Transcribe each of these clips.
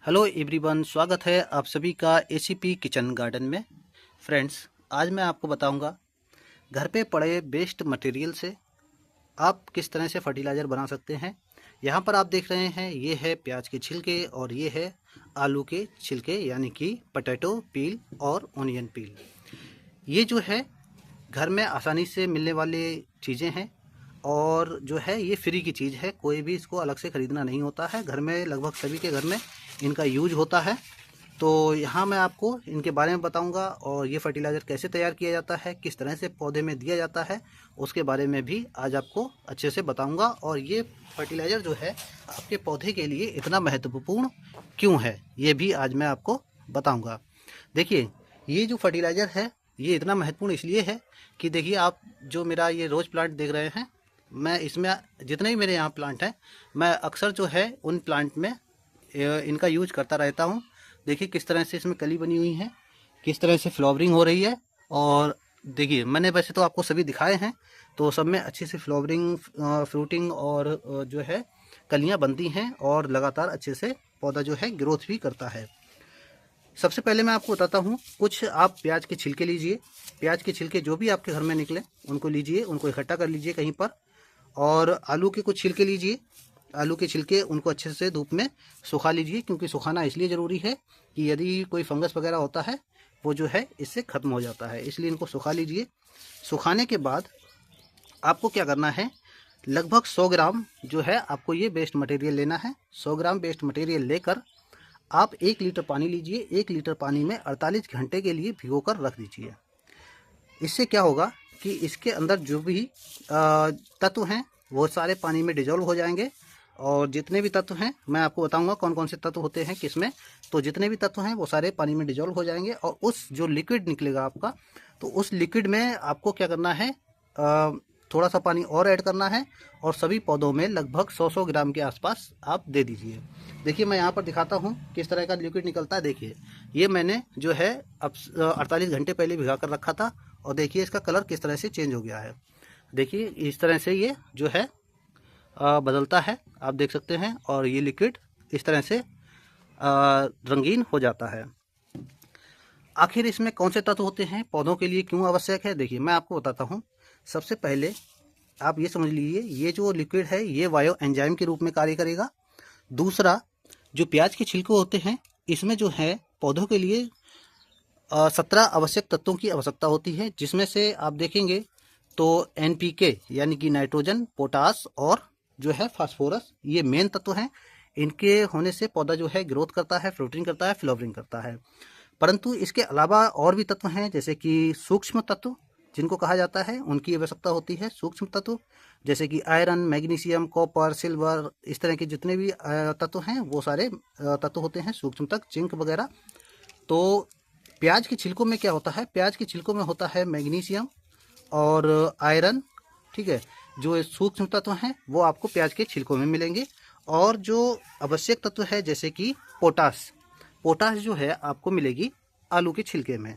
Hello everyone, स्वागत है आप सभी का एसीपी किचन गार्डन में। फ्रेंड्स, आज मैं आपको बताऊंगा घर पे पड़े वेस्ट मटेरियल से आप किस तरह से फर्टिलाइज़र बना सकते हैं। यहाँ पर आप देख रहे हैं, ये है प्याज के छिलके और ये है आलू के छिलके, यानी कि पोटैटो पील और ओनियन पील। ये जो है घर में आसानी से मिलने वाले चीज़ें हैं और जो है ये फ्री की चीज़ है, कोई भी इसको अलग से ख़रीदना नहीं होता है। घर में लगभग सभी के घर में इनका यूज होता है। तो यहाँ मैं आपको इनके बारे में बताऊंगा और ये फर्टिलाइज़र कैसे तैयार किया जाता है, किस तरह से पौधे में दिया जाता है, उसके बारे में भी आज आपको अच्छे से बताऊंगा। और ये फर्टिलाइज़र जो है आपके पौधे के लिए इतना महत्वपूर्ण क्यों है, ये भी आज मैं आपको बताऊंगा। देखिए, ये जो फर्टिलाइज़र है ये इतना महत्वपूर्ण इसलिए है कि देखिए, आप जो मेरा ये रोज़ प्लांट देख रहे हैं, मैं इसमें जितने भी मेरे यहाँ प्लांट हैं, मैं अक्सर जो है उन प्लांट में इनका यूज करता रहता हूँ। देखिए किस तरह से इसमें कली बनी हुई है, किस तरह से फ्लावरिंग हो रही है। और देखिए, मैंने वैसे तो आपको सभी दिखाए हैं, तो सब में अच्छे से फ्लावरिंग, फ्रूटिंग और जो है कलियाँ बनती हैं और लगातार अच्छे से पौधा जो है ग्रोथ भी करता है। सबसे पहले मैं आपको बताता हूँ, कुछ आप प्याज के छिलके लीजिए। प्याज के छिलके जो भी आपके घर में निकले उनको लीजिए, उनको इकट्ठा कर लीजिए कहीं पर। और आलू के कुछ छिलके लीजिए, आलू के छिलके उनको अच्छे से धूप में सुखा लीजिए, क्योंकि सुखाना इसलिए ज़रूरी है कि यदि कोई फंगस वगैरह होता है वो जो है इससे ख़त्म हो जाता है, इसलिए इनको सुखा लीजिए। सुखाने के बाद आपको क्या करना है, लगभग 100 ग्राम जो है आपको ये वेस्ट मटेरियल लेना है। 100 ग्राम वेस्ट मटेरियल लेकर आप 1 लीटर पानी लीजिए। 1 लीटर पानी में 48 घंटे के लिए भिगोकर रख दीजिए। इससे क्या होगा कि इसके अंदर जो भी तत्व हैं वो सारे पानी में डिजोल्व हो जाएंगे। और जितने भी तत्व हैं, मैं आपको बताऊंगा कौन कौन से तत्व होते हैं किसमें। तो जितने भी तत्व हैं वो सारे पानी में डिजोल्व हो जाएंगे और उस जो लिक्विड निकलेगा आपका, तो उस लिक्विड में आपको क्या करना है, थोड़ा सा पानी और ऐड करना है और सभी पौधों में लगभग 100 ग्राम के आसपास आप दे दीजिए। देखिए, मैं यहाँ पर दिखाता हूँ किस तरह का लिक्विड निकलता है। देखिए, ये मैंने जो है अब 48 घंटे पहले भिगा कर रखा था और देखिए इसका कलर किस तरह से चेंज हो गया है। देखिए इस तरह से ये जो है बदलता है, आप देख सकते हैं। और ये लिक्विड इस तरह से रंगीन हो जाता है। आखिर इसमें कौन से तत्व होते हैं, पौधों के लिए क्यों आवश्यक है, देखिए मैं आपको बताता हूँ। सबसे पहले आप ये समझ लीजिए, ये जो लिक्विड है ये बायो एंजाइम के रूप में कार्य करेगा। दूसरा, जो प्याज के छिलके होते हैं इसमें जो है पौधों के लिए 17 आवश्यक तत्वों की आवश्यकता होती है, जिसमें से आप देखेंगे तो एनपीके यानी कि नाइट्रोजन, पोटास और जो है फास्फोरस, ये मेन तत्व हैं। इनके होने से पौधा जो है ग्रोथ करता है, फ्रूटिंग करता है, फ्लावरिंग करता है। परंतु इसके अलावा और भी तत्व हैं, जैसे कि सूक्ष्म तत्व जिनको कहा जाता है, उनकी आवश्यकता होती है। सूक्ष्म तत्व जैसे कि आयरन, मैग्नीशियम, कॉपर, सिल्वर, इस तरह के जितने भी तत्व हैं वो सारे तत्व होते हैं सूक्ष्म तत्व, जिंक वगैरह। तो प्याज के छिलकों में क्या होता है, प्याज के छिलकों में होता है मैग्नीशियम और आयरन, ठीक है। जो सूक्ष्म तत्व हैं वो आपको प्याज के छिलकों में मिलेंगे। और जो आवश्यक तत्व है जैसे कि पोटास, पोटास जो है आपको मिलेगी आलू के छिलके में।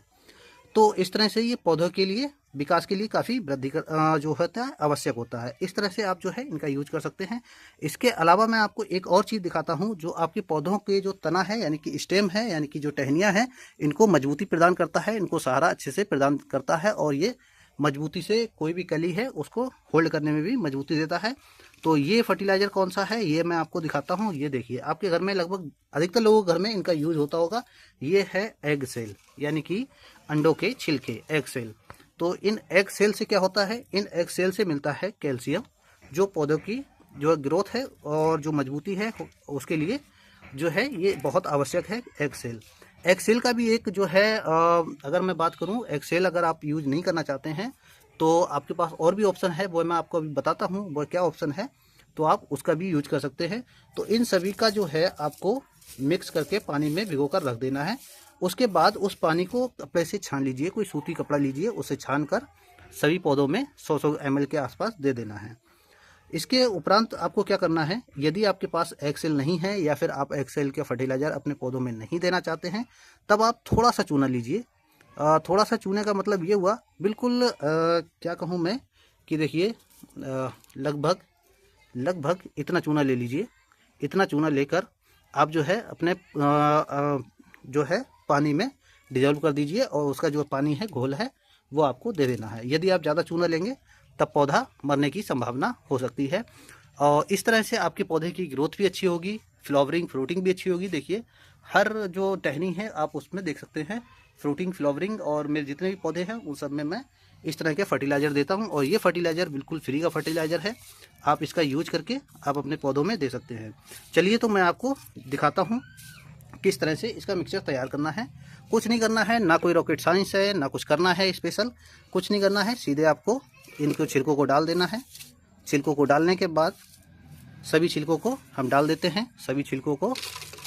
तो इस तरह से ये पौधों के लिए, विकास के लिए काफ़ी वृद्धि जो होता है आवश्यक होता है। इस तरह से आप जो है इनका यूज कर सकते हैं। इसके अलावा मैं आपको एक और चीज़ दिखाता हूँ, जो आपके पौधों के जो तना है यानी कि स्टेम है, यानी कि जो टहनियाँ हैं, इनको मजबूती प्रदान करता है, इनको सहारा अच्छे से प्रदान करता है और ये मजबूती से कोई भी कली है उसको होल्ड करने में भी मजबूती देता है। तो ये फर्टिलाइज़र कौन सा है ये मैं आपको दिखाता हूँ। ये देखिए, आपके घर में लगभग अधिकतर लोगों के घर में इनका यूज होता होगा। ये है एग सेल, यानी कि अंडों के छिलके, एग सेल। तो इन एग सेल से क्या होता है, इन एग सेल से मिलता है कैल्शियम, जो पौधों की जो ग्रोथ है और जो मजबूती है उसके लिए जो है ये बहुत आवश्यक है एग सेल। एग सेल का भी एक जो है अगर मैं बात करूं, एग सेल अगर आप यूज नहीं करना चाहते हैं तो आपके पास और भी ऑप्शन है, वो मैं आपको अभी बताता हूं वो क्या ऑप्शन है, तो आप उसका भी यूज कर सकते हैं। तो इन सभी का जो है आपको मिक्स करके पानी में भिगो कर रख देना है। उसके बाद उस पानी को कपड़े से छान लीजिए, कोई सूती कपड़ा लीजिए, उसे छान कर सभी पौधों में 100 ml के आसपास दे देना है। इसके उपरांत आपको क्या करना है, यदि आपके पास एक्सेल नहीं है या फिर आप एक्सेल के फर्टिलाइज़र अपने पौधों में नहीं देना चाहते हैं, तब आप थोड़ा सा चूना लीजिए। थोड़ा सा चूने का मतलब ये हुआ, बिल्कुल क्या कहूँ मैं कि देखिए, लगभग लगभग इतना चूना ले लीजिए। इतना चूना लेकर आप जो है अपने जो है पानी में डिजोल्व कर दीजिए और उसका जो पानी है घोल है वो आपको दे देना है। यदि आप ज़्यादा चूना लेंगे तब पौधा मरने की संभावना हो सकती है। और इस तरह से आपके पौधे की ग्रोथ भी अच्छी होगी, फ्लावरिंग फ्रूटिंग भी अच्छी होगी। देखिए हर जो टहनी है आप उसमें देख सकते हैं फ्रूटिंग फ्लावरिंग, और मेरे जितने भी पौधे हैं उन सब में मैं इस तरह के फर्टिलाइज़र देता हूं। और ये फर्टिलाइज़र बिल्कुल फ्री का फर्टिलाइज़र है, आप इसका यूज करके आप अपने पौधों में दे सकते हैं। चलिए तो मैं आपको दिखाता हूँ किस तरह से इसका मिक्सचर तैयार करना है। कुछ नहीं करना है, ना कोई रॉकेट साइंस है, ना कुछ करना है स्पेशल, कुछ नहीं करना है। सीधे आपको इनको छिलकों को डाल देना है। छिलकों को डालने के बाद सभी छिलकों को हम डाल देते हैं। सभी छिलकों को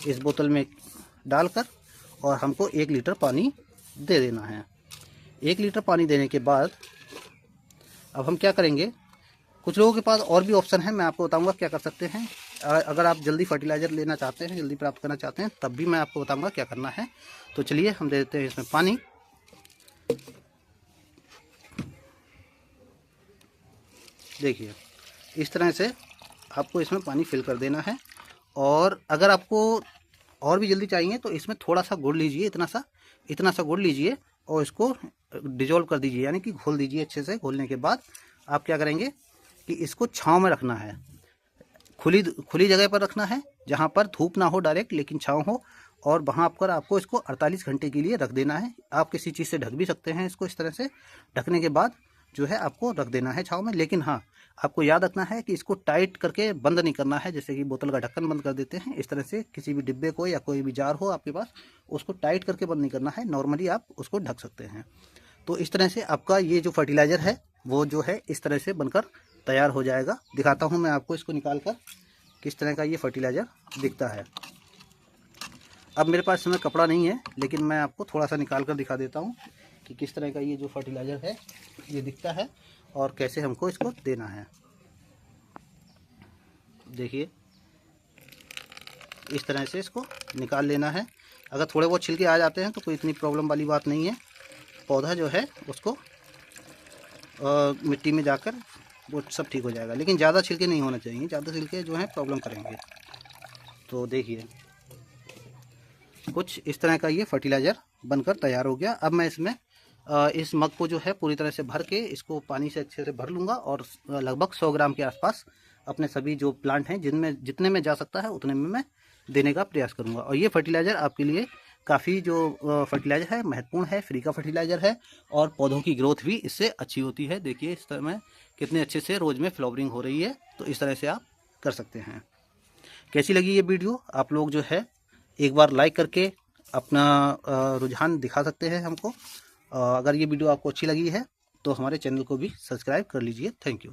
इस बोतल में डालकर और हमको 1 लीटर पानी दे देना है। 1 लीटर पानी देने के बाद अब हम क्या करेंगे, कुछ लोगों के पास और भी ऑप्शन है, मैं आपको बताऊंगा क्या कर सकते हैं। अगर आप जल्दी फर्टिलाइज़र लेना चाहते हैं, जल्दी प्राप्त करना चाहते हैं, तब भी मैं आपको बताऊंगा क्या करना है। तो चलिए हम दे देते हैं इसमें पानी। देखिए इस तरह से आपको इसमें पानी फिल कर देना है। और अगर आपको और भी जल्दी चाहिए तो इसमें थोड़ा सा गुड़ लीजिए, इतना सा गुड़ लीजिए और इसको डिजोल्व कर दीजिए, यानी कि घोल दीजिए अच्छे से। घोलने के बाद आप क्या करेंगे कि इसको छांव में रखना है, खुली जगह पर रखना है जहाँ पर धूप ना हो डायरेक्ट, लेकिन छांव हो। और वहाँ पर आपको इसको 48 घंटे के लिए रख देना है। आप किसी चीज़ से ढक भी सकते हैं इसको। इस तरह से ढकने के बाद जो है आपको रख देना है छांव में। लेकिन हाँ, आपको याद रखना है कि इसको टाइट करके बंद नहीं करना है, जैसे कि बोतल का ढक्कन बंद कर देते हैं इस तरह से। किसी भी डिब्बे को या कोई भी जार हो आपके पास, उसको टाइट करके बंद नहीं करना है, नॉर्मली आप उसको ढक सकते हैं। तो इस तरह से आपका ये जो फर्टिलाइज़र है वो जो है इस तरह से बनकर तैयार हो जाएगा। दिखाता हूँ मैं आपको इसको निकाल कर किस तरह का ये फर्टिलाइज़र दिखता है। अब मेरे पास इसमें कपड़ा नहीं है, लेकिन मैं आपको थोड़ा सा निकाल कर दिखा देता हूँ कि किस तरह का ये जो फर्टिलाइज़र है ये दिखता है और कैसे हमको इसको देना है। देखिए इस तरह से इसको निकाल लेना है। अगर थोड़े बहुत छिलके आ जाते हैं तो कोई इतनी प्रॉब्लम वाली बात नहीं है। पौधा जो है उसको मिट्टी में जाकर वो सब ठीक हो जाएगा, लेकिन ज़्यादा छिलके नहीं होना चाहिए, ज़्यादा छिलके जो हैं प्रॉब्लम करेंगे। तो देखिए कुछ इस तरह का ये फर्टिलाइज़र बनकर तैयार हो गया। अब मैं इसमें इस मग को जो है पूरी तरह से भर के इसको पानी से अच्छे से भर लूँगा और लगभग 100 ग्राम के आसपास अपने सभी जो प्लांट हैं जिनमें जितने में जा सकता है उतने में मैं देने का प्रयास करूँगा। और ये फर्टिलाइज़र आपके लिए काफ़ी जो फर्टिलाइज़र है महत्वपूर्ण है, फ्री का फर्टिलाइज़र है और पौधों की ग्रोथ भी इससे अच्छी होती है। देखिए इस समय कितने अच्छे से रोज़ में फ्लावरिंग हो रही है। तो इस तरह से आप कर सकते हैं। कैसी लगी ये वीडियो, आप लोग जो है एक बार लाइक करके अपना रुझान दिखा सकते हैं हमको। अगर ये वीडियो आपको अच्छी लगी है तो हमारे चैनल को भी सब्सक्राइब कर लीजिए। Thank you.